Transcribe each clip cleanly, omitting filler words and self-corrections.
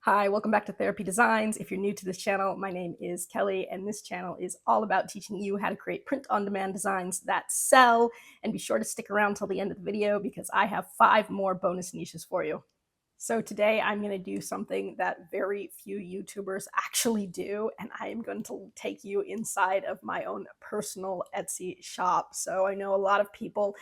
Hi, welcome back to Therapy Designs. If you're new to this channel, my name is Kelly, and this channel is all about teaching you how to create print-on-demand designs that sell. And be sure to stick around till the end of the video because I have 5 more bonus niches for you. So today I'm going to do something that very few YouTubers actually do, and I am going to take you inside of my own personal Etsy shop. So I know a lot of people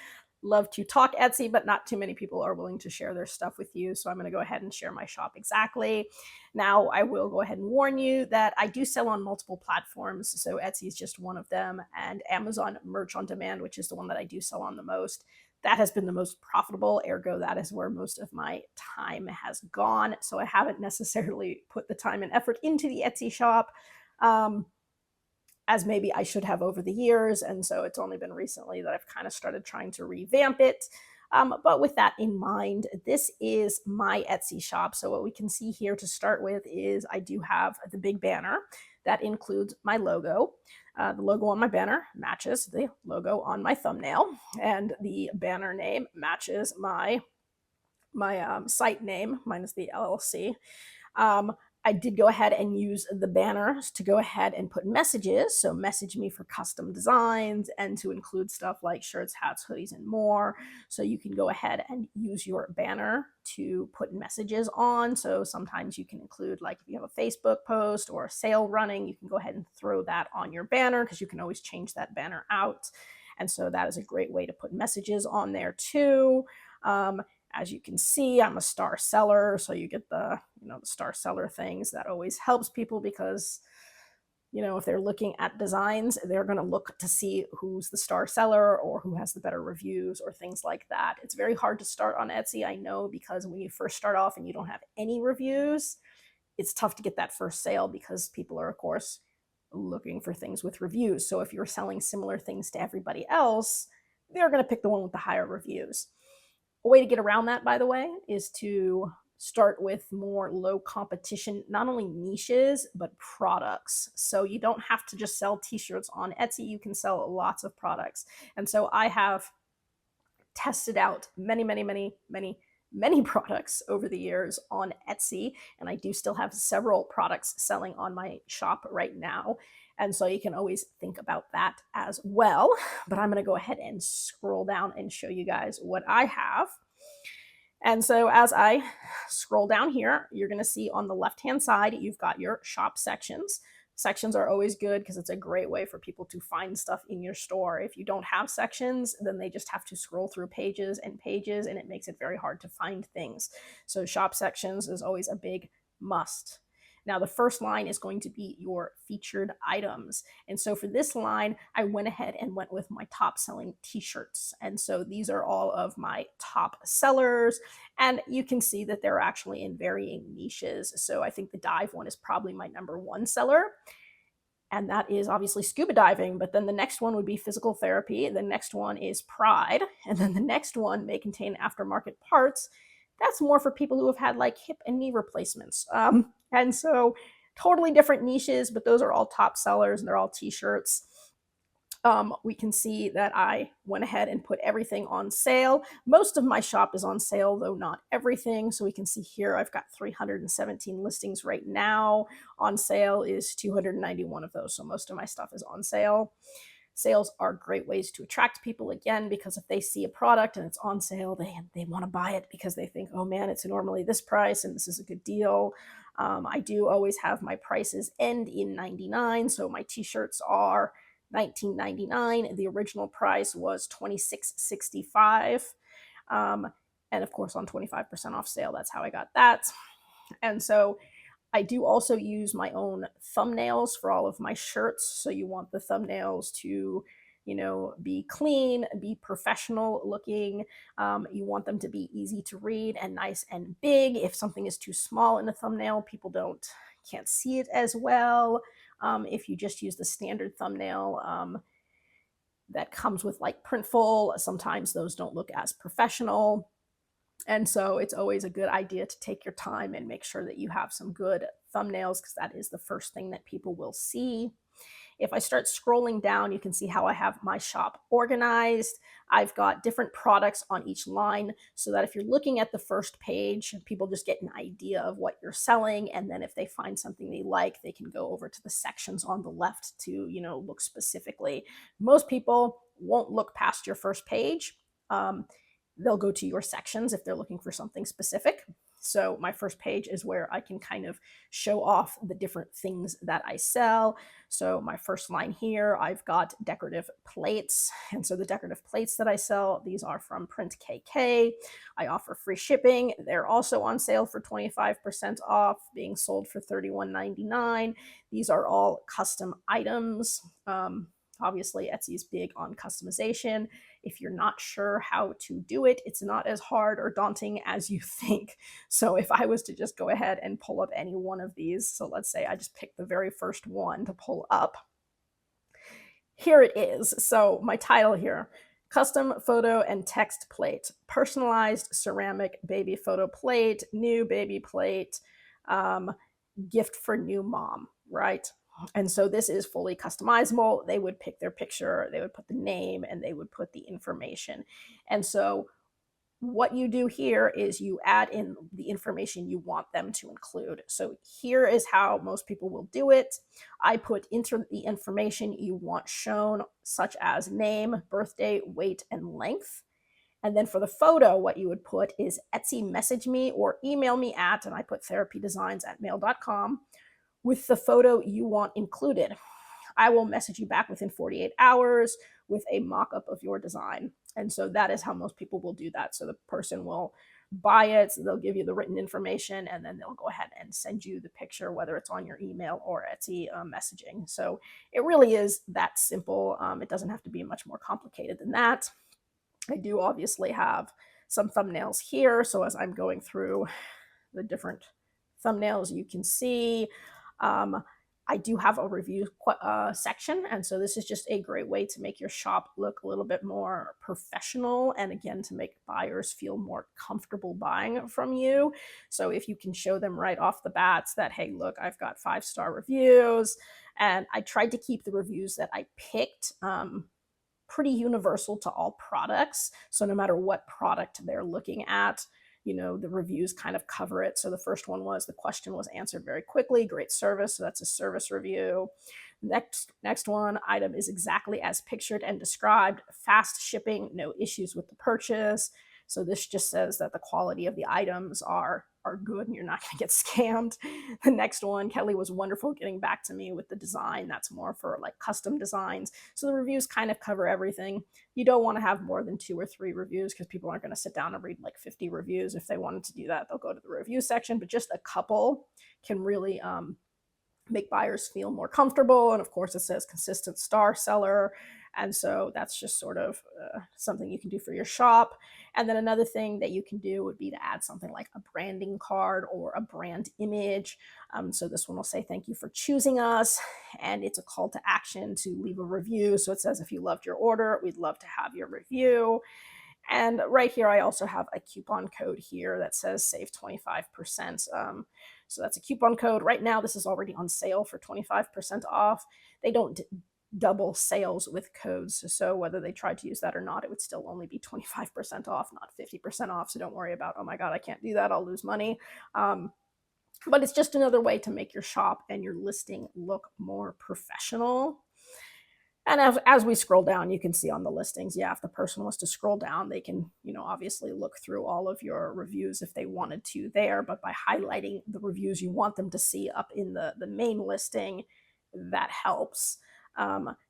love to talk Etsy, but not too many people are willing to share their stuff with you. So I'm going to go ahead and share my shop exactly. Now, I will go ahead and warn you that I do sell on multiple platforms. So Etsy is just one of them, and Amazon Merch on Demand, which is the one that I do sell on the most. That has been the most profitable, ergo that is where most of my time has gone. So I haven't necessarily put the time and effort into the Etsy shop as maybe I should have over the years. And so it's only been recently that I've kind of started trying to revamp it. But with that in mind, this is my Etsy shop. So what we can see here to start with is I do have the big banner that includes my logo. The logo on my banner matches the logo on my thumbnail, and the banner name matches my site name, minus the LLC. I did go ahead and use the banners to go ahead and put messages. So message me for custom designs and to include stuff like shirts, hats, hoodies, and more. So you can go ahead and use your banner to put messages on. So sometimes you can include, like if you have a Facebook post or a sale running, you can go ahead and throw that on your banner because you can always change that banner out. And so that is a great way to put messages on there too. As you can see, I'm a star seller, so you get the star seller things. That always helps people because if they're looking at designs, they're going to look to see who's the star seller or who has the better reviews or things like that. It's very hard to start on Etsy, I know, because when you first start off and you don't have any reviews, it's tough to get that first sale because people are, of course, looking for things with reviews. So if you're selling similar things to everybody else, they're going to pick the one with the higher reviews. A way to get around that, by the way, is to start with more low competition, not only niches, but products. So you don't have to just sell t-shirts on Etsy. You can sell lots of products. And so I have tested out many products over the years on Etsy, and I do still have several products selling on my shop right now. And so you can always think about that as well. But I'm going to go ahead and scroll down and show you guys what I have. And so as I scroll down here, you're going to see on the left-hand side, you've got your shop sections. Sections are always good because it's a great way for people to find stuff in your store. If you don't have sections, then they just have to scroll through pages and pages, and it makes it very hard to find things. So shop sections is always a big must. Now, the first line is going to be your featured items. And so for this line, I went ahead and went with my top selling t-shirts. And so these are all of my top sellers. And you can see that they're actually in varying niches. So I think the dive one is probably my #1 seller. And that is obviously scuba diving. But then the next one would be physical therapy. The next one is pride. And then the next one may contain aftermarket parts. That's more for people who have had like hip and knee replacements. And so totally different niches, but those are all top sellers and they're all t-shirts. We can see that I went ahead and put everything on sale. Most of my shop is on sale, though not everything. So we can see here I've got 317 listings right now. On sale is 291 of those. So most of my stuff is on sale. Sales are great ways to attract people, again, because if they see a product and it's on sale, they want to buy it because they think, oh man, it's normally this price and this is a good deal. I do always have my prices end in 99. So my t-shirts are $19.99. The original price was $26.65. And of course, on 25% off sale, that's how I got that. And so I do also use my own thumbnails for all of my shirts. So you want the thumbnails to, be clean, be professional looking. You want them to be easy to read and nice and big. If something is too small in the thumbnail, people can't see it as well. If you just use the standard thumbnail that comes with like Printful, sometimes those don't look as professional. And so it's always a good idea to take your time and make sure that you have some good thumbnails because that is the first thing that people will see. If I start scrolling down, you can see how I have my shop organized. I've got different products on each line so that if you're looking at the first page, people just get an idea of what you're selling. And then if they find something they like, they can go over to the sections on the left to, look specifically. Most people won't look past your first page. They'll go to your sections if they're looking for something specific. So my first page is where I can kind of show off the different things that I sell. So my first line here, I've got decorative plates. And so the decorative plates that I sell, these are from Print KK. I offer free shipping. They're also on sale for 25% off, being sold for $31.99. These are all custom items. Obviously, Etsy is big on customization. If you're not sure how to do it, it's not as hard or daunting as you think. So if I was to just go ahead and pull up any one of these, so let's say I just picked the very first one to pull up. Here it is. So my title here, custom photo and text plate, personalized ceramic baby photo plate, new baby plate, gift for new mom, right? And so this is fully customizable. They would pick their picture, they would put the name, and they would put the information. And so what you do here is you add in the information you want them to include. So here is how most people will do it. I put into the information you want shown, such as name, birthday, weight, and length. And then for the photo, what you would put is Etsy message me or email me at, and I put therapydesigns@mail.com with the photo you want included. I will message you back within 48 hours with a mock-up of your design. And so that is how most people will do that. So the person will buy it, so they'll give you the written information, and then they'll go ahead and send you the picture, whether it's on your email or Etsy messaging. So it really is that simple. It doesn't have to be much more complicated than that. I do obviously have some thumbnails here. So as I'm going through the different thumbnails, you can see I do have a review section. And so this is just a great way to make your shop look a little bit more professional. And again, to make buyers feel more comfortable buying from you. So if you can show them right off the bats that, hey, look, I've got 5-star reviews. And I tried to keep the reviews that I picked pretty universal to all products. So no matter what product they're looking at, the reviews kind of cover it. So the first one was the question was answered very quickly, great service. So that's a service review. Next one, item is exactly as pictured and described, fast shipping, no issues with the purchase. So this just says that the quality of the items are good and you're not going to get scammed. The next one, Kelly was wonderful getting back to me with the design. That's more for like custom designs. So the reviews kind of cover everything. You don't want to have more than 2 or 3 reviews because people aren't going to sit down and read like 50 reviews. If they wanted to do that, they'll go to the review section, but just a couple can really make buyers feel more comfortable. And of course, it says consistent star seller. And so that's just sort of something you can do for your shop. And then another thing that you can do would be to add something like a branding card or a brand image. So this one will say, thank you for choosing us. And it's a call to action to leave a review. So it says, if you loved your order, we'd love to have your review. And right here, I also have a coupon code here that says save 25%. So that's a coupon code. Right now, this is already on sale for 25% off. They don't double sales with codes. So whether they tried to use that or not, it would still only be 25% off, not 50% off. So don't worry about, oh my God, I can't do that, I'll lose money. But it's just another way to make your shop and your listing look more professional. And as we scroll down, you can see on the listings, yeah, if the person wants to scroll down, they can, obviously look through all of your reviews if they wanted to there. But by highlighting the reviews you want them to see up in the main listing, that helps.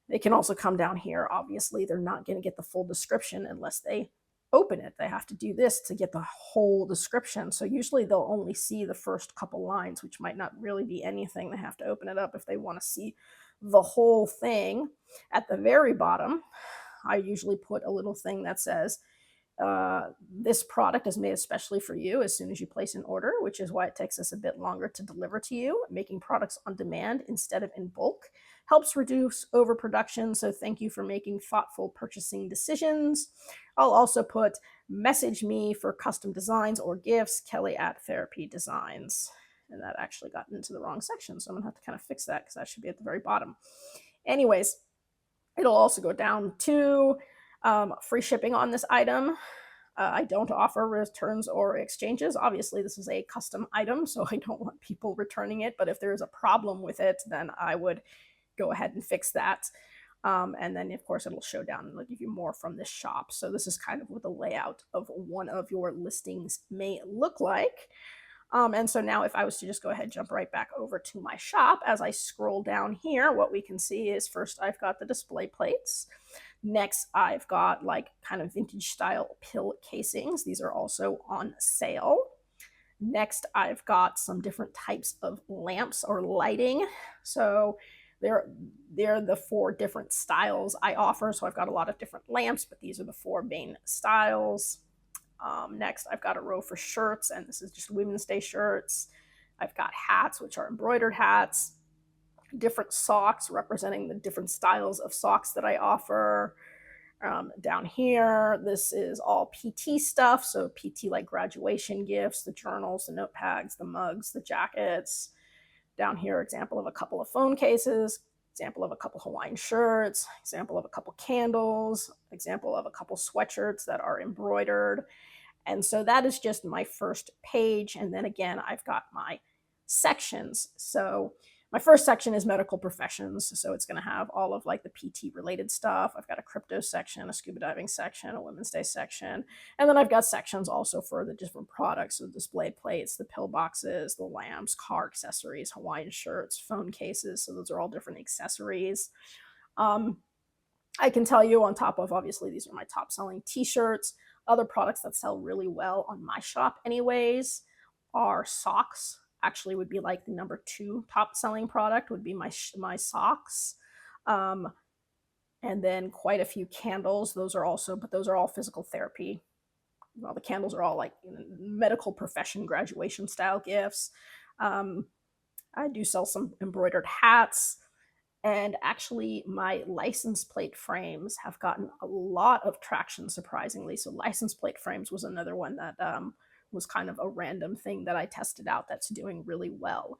They can also come down here. Obviously, they're not going to get the full description unless they open it. They have to do this to get the whole description. So usually they'll only see the first couple lines, which might not really be anything. They have to open it up if they want to see the whole thing. At the very bottom, I usually put a little thing that says, this product is made especially for you as soon as you place an order, which is why it takes us a bit longer to deliver to you. Making products on demand instead of in bulk helps reduce overproduction. So thank you for making thoughtful purchasing decisions. I'll also put message me for custom designs or gifts, Kelly at Therapy Designs. And that actually got into the wrong section. So I'm gonna have to kind of fix that because that should be at the very bottom. Anyways, it'll also go down to free shipping on this item. I don't offer returns or exchanges. Obviously, this is a custom item, so I don't want people returning it. But if there's a problem with it, then I would go ahead and fix that. And then, of course, it'll show down and it'll give you more from this shop. So this is kind of what the layout of one of your listings may look like. And so now if I was to just go ahead and jump right back over to my shop, as I scroll down here, what we can see is first I've got the display plates. Next, I've got like kind of vintage style pill casings. These are also on sale. Next, I've got some different types of lamps or lighting. So they're the 4 different styles I offer. So I've got a lot of different lamps, but these are the 4 main styles. Next, I've got a row for shirts, and this is just Women's Day shirts. I've got hats, which are embroidered hats, different socks representing the different styles of socks that I offer. Down here, this is all PT stuff. So PT like graduation gifts, the journals, the notepads, the mugs, the jackets. Down here, example of a couple of phone cases, example of a couple Hawaiian shirts, example of a couple candles, example of a couple sweatshirts that are embroidered. And so that is just my first page. And then again, I've got my sections. So my first section is medical professions. So it's going to have all of like the PT related stuff. I've got a crypto section, a scuba diving section, a Women's Day section. And then I've got sections also for the different products, so display plates, the pill boxes, the lamps, car accessories, Hawaiian shirts, phone cases. So those are all different accessories. I can tell you on top of, obviously, these are my top selling t-shirts. Other products that sell really well on my shop anyways are socks. Actually would be like the number 2 top selling product would be my socks. And then quite a few candles. Those are all physical therapy. Well, the candles are all like medical profession graduation style gifts. I do sell some embroidered hats. And actually, my license plate frames have gotten a lot of traction, surprisingly. So license plate frames was another one that was kind of a random thing that I tested out that's doing really well.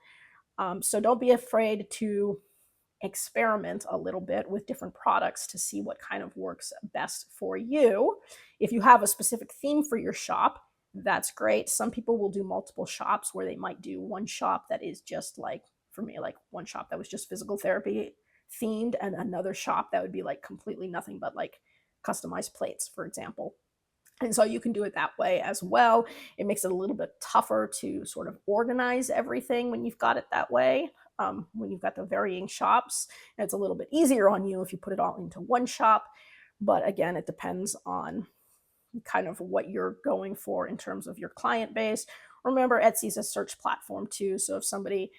So don't be afraid to experiment a little bit with different products to see what kind of works best for you. If you have a specific theme for your shop, that's great. Some people will do multiple shops where they might do one shop that is just like, for me, like one shop that was just physical therapy themed, and another shop that would be like completely nothing but like customized plates, for example. And so you can do it that way as well. It makes it a little bit tougher to sort of organize everything when you've got it that way. When you've got the varying shops, and it's a little bit easier on you if you put it all into one shop. But again, it depends on kind of what you're going for in terms of your client base. Remember, Etsy's a search platform too. So if somebody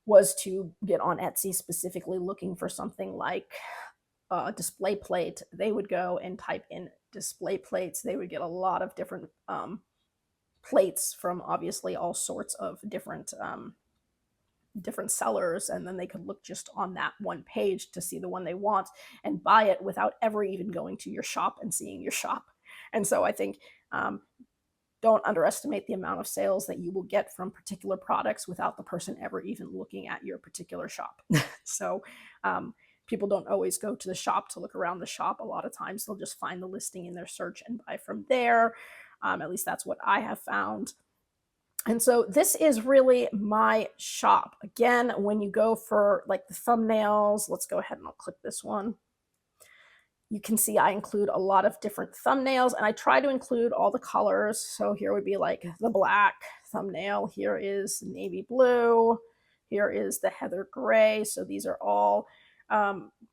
was to get on Etsy specifically looking for something like a display plate, they would go and type in display plates. They would get a lot of different plates from obviously all sorts of different sellers, and then they could look just on that one page to see the one they want and buy it without ever even going to your shop and seeing your shop. And so I think don't underestimate the amount of sales that you will get from particular products without the person ever even looking at your particular shop. So people don't always go to the shop to look around the shop. A lot of times they'll just find the listing in their search and buy from there. At least that's what I have found. And so this is really my shop. Again, when you go for like the thumbnails, let's go ahead and I'll click this one. You can see I include a lot of different thumbnails, and I try to include all the colors. So here would be like the black thumbnail. Here is navy blue. Here is the heather gray. So these are all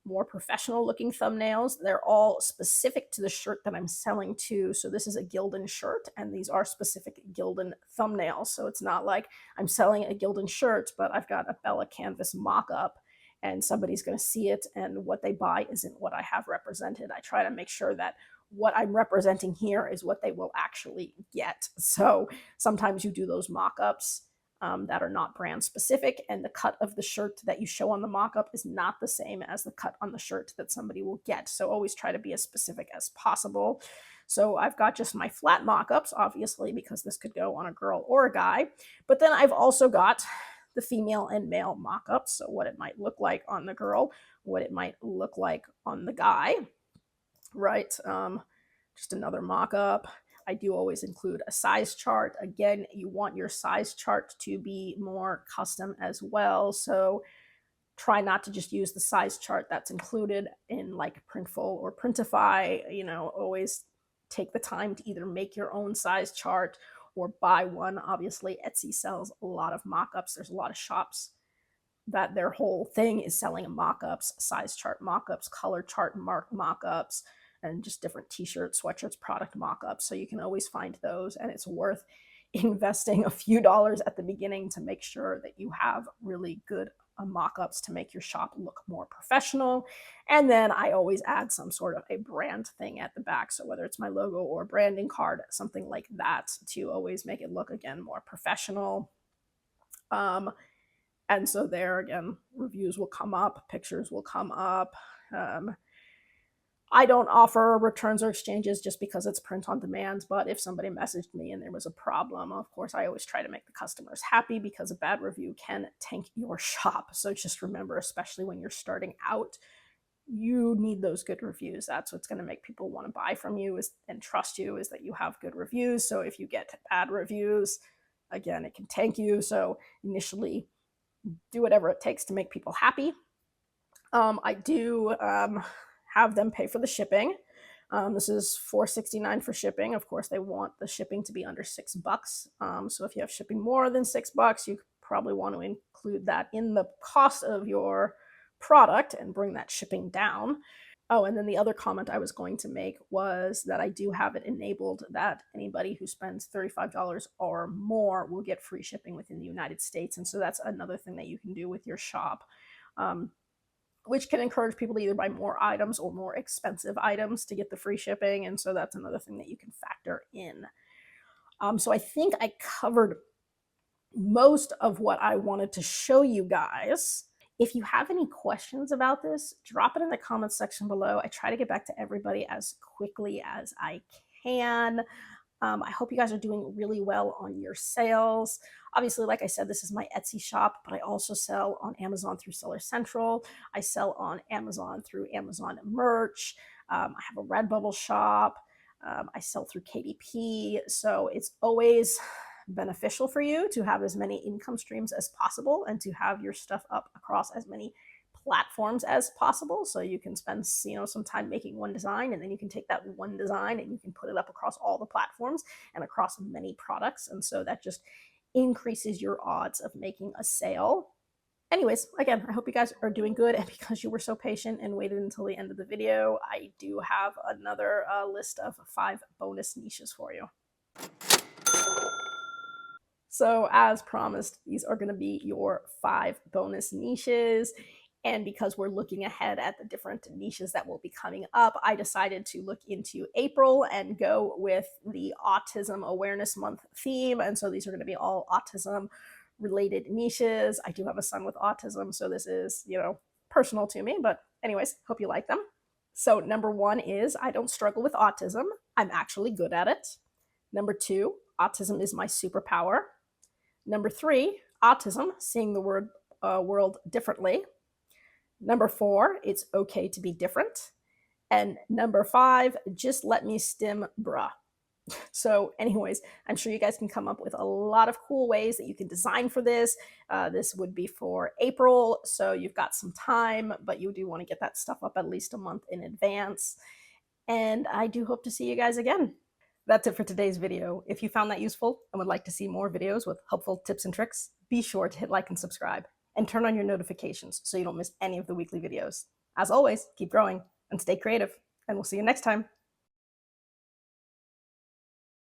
more professional looking thumbnails. They're all specific to the shirt that I'm selling to. So this is a Gildan shirt, and these are specific Gildan thumbnails. So it's not like I'm selling a Gildan shirt, but I've got a Bella canvas mock-up and somebody's going to see it and what they buy isn't what I have represented. I try to make sure that what I'm representing here is what they will actually get. So sometimes you do those mock-ups that are not brand specific, and the cut of the shirt that you show on the mock-up is not the same as the cut on the shirt that somebody will get. So always try to be as specific as possible. So I've got just my flat mock-ups, obviously, because this could go on a girl or a guy. But then I've also got the female and male mock-ups, so what it might look like on the girl, what it might look like on the guy, right? Just another mock-up. I do always include a size chart. Again, you want your size chart to be more custom as well, so try not to just use the size chart that's included in like Printful or Printify. Always take the time to either make your own size chart or buy one. Obviously, Etsy sells a lot of mock-ups. There's a lot of shops that their whole thing is selling mock-ups, size chart mock-ups, color chart mock-ups, and just different t-shirts, sweatshirts, product mock-ups. So you can always find those, and it's worth investing a few dollars at the beginning to make sure that you have really good mock-ups to make your shop look more professional. And then I always add some sort of a brand thing at the back. So whether it's my logo or branding card, something like that, to always make it look, again, more professional. And so there, again, reviews will come up, pictures will come up. I don't offer returns or exchanges just because it's print on demand, but if somebody messaged me and there was a problem, of course, I always try to make the customers happy, because a bad review can tank your shop. So just remember, especially when you're starting out, you need those good reviews. That's what's going to make people want to buy from you and trust you, is that you have good reviews. So if you get bad reviews, again, it can tank you. So initially, do whatever it takes to make people happy. I do have them pay for the shipping. This is $4.69 for shipping. Of course, they want the shipping to be under $6. So if you have shipping more than $6, you probably want to include that in the cost of your product and bring that shipping down. Oh, and then the other comment I was going to make was that I do have it enabled that anybody who spends $35 or more will get free shipping within the United States. And so that's another thing that you can do with your shop, which can encourage people to either buy more items or more expensive items to get the free shipping. And so that's another thing that you can factor in. So I think I covered most of what I wanted to show you guys. If you have any questions about this, drop it in the comments section below. I try to get back to everybody as quickly as I can. I hope you guys are doing really well on your sales. Obviously, like I said, this is my Etsy shop, but I also sell on Amazon through Seller Central. I sell on Amazon through Amazon Merch. I have a Redbubble shop. I sell through KDP. So it's always beneficial for you to have as many income streams as possible and to have your stuff up across as many platforms as possible. So you can spend some time making one design, and then you can take that one design and you can put it up across all the platforms and across many products. And so that just increases your odds of making a sale. Anyways, again, I hope you guys are doing good, and because you were so patient and waited until the end of the video, I do have another list of 5 bonus niches for you. So as promised, these are going to be your 5 bonus niches. And because we're looking ahead at the different niches that will be coming up, I decided to look into April and go with the Autism Awareness Month theme. And so these are going to be all autism related niches. I do have a son with autism, so this is, personal to me. But anyways, hope you like them. So number 1 is I don't struggle with autism. I'm actually good at it. Number 2, autism is my superpower. Number 3, autism, seeing the world differently. Number 4, it's okay to be different. And number 5, just let me stim bruh. So anyways, I'm sure you guys can come up with a lot of cool ways that you can design for this. This would be for April, so you've got some time, but you do want to get that stuff up at least a month in advance. And I do hope to see you guys again. That's it for today's video. If you found that useful and would like to see more videos with helpful tips and tricks, be sure to hit like and subscribe, and turn on your notifications so you don't miss any of the weekly videos. As always, keep growing and stay creative, and we'll see you next time.